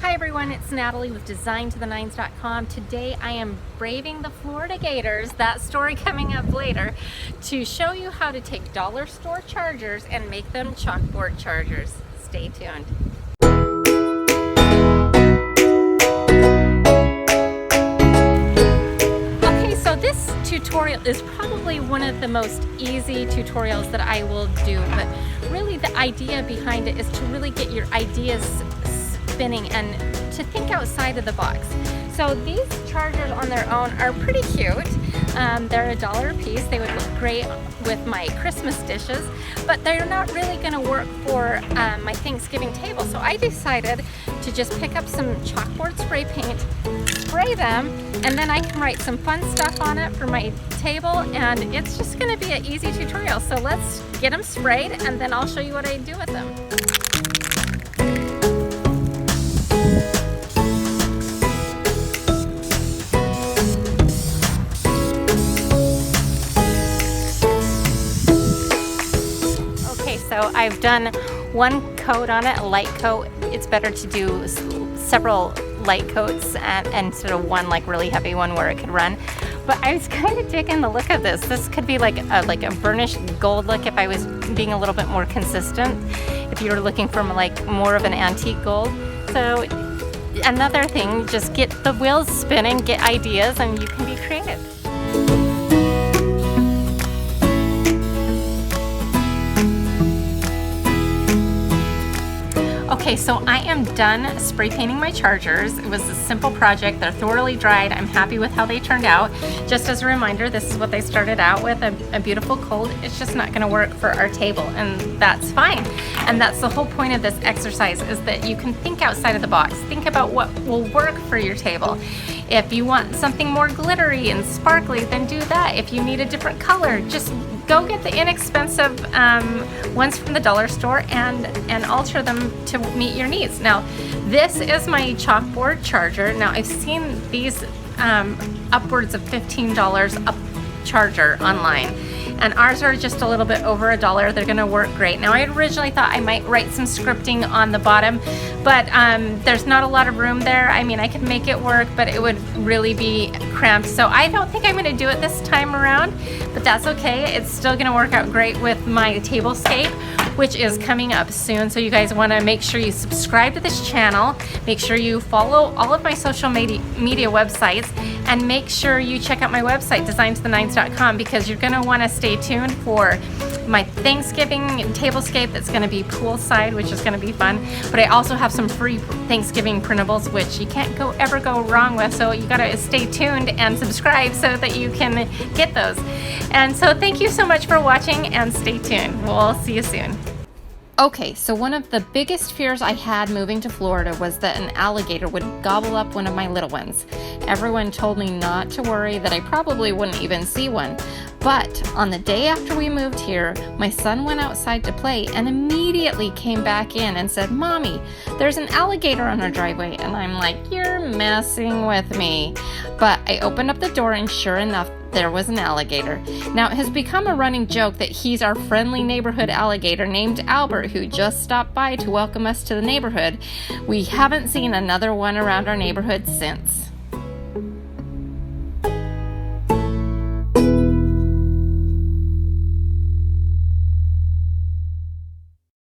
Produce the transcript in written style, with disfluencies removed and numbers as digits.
Hi everyone, it's Natalie with DesignToTheNines.com. Today I am braving the Florida Gators, that story coming up later, to show you how to take dollar store chargers and make them chalkboard chargers. Stay tuned. Okay, so this tutorial is probably one of the most easy tutorials that I will do, but really the idea behind it is to really get your ideas spinning and to think outside of the box. So these chargers on their own are pretty cute. They're $1 a piece. They would look great with my Christmas dishes, but they're not really going to work for my Thanksgiving table. So I decided to just pick up some chalkboard spray paint, spray them, and then I can write some fun stuff on it for my table, and it's just going to be an easy tutorial. So let's get them sprayed and then I'll show you what I do with them. So I've done one coat on it, a light coat. It's better to do several light coats instead of one like really heavy one where it could run. But I was kind of digging the look of this. This could be like a burnished gold look if I was being a little bit more consistent, if you were looking for like more of an antique gold. So another thing, just get the wheels spinning, get ideas, and you can be creative. Okay, so I am done spray painting my chargers. It was a simple project. They're thoroughly dried. I'm happy with how they turned out. Just as a reminder, this is what they started out with, a beautiful cold. It's just not gonna work for our table, and that's fine. And that's the whole point of this exercise, is that you can think outside of the box. Think about what will work for your table. If you want something more glittery and sparkly, then do that. If you need a different color, just go get the inexpensive ones from the dollar store and alter them to meet your needs. Now, this is my chalkboard charger. Now, I've seen these upwards of $15 a charger online, and ours are just a little bit over $1. They're gonna work great. Now, I originally thought I might write some scripting on the bottom, but there's not a lot of room there. I mean, I could make it work, but it would really be cramped. So I don't think I'm gonna do it this time around, but that's okay. It's still gonna work out great with my tablescape, which is coming up soon. So you guys wanna make sure you subscribe to this channel, make sure you follow all of my social media websites, and make sure you check out my website, DesignToTheNines.com, because you're gonna wanna stay tuned for my Thanksgiving tablescape that's going to be poolside, which is going to be fun. But I also have some free Thanksgiving printables, which you can't ever go wrong with. So you got to stay tuned and subscribe so that you can get those. And so thank you so much for watching, and stay tuned. We'll see you soon. Okay, so one of the biggest fears I had moving to Florida was that an alligator would gobble up one of my little ones. Everyone told me not to worry, that I probably wouldn't even see one. But on the day after we moved here, my son went outside to play and immediately came back in and said, "Mommy, there's an alligator on our driveway." And I'm like, "You're messing with me." But I opened up the door, and sure enough, there was an alligator. Now, it has become a running joke that he's our friendly neighborhood alligator named Albert, who just stopped by to welcome us to the neighborhood. We haven't seen another one around our neighborhood since.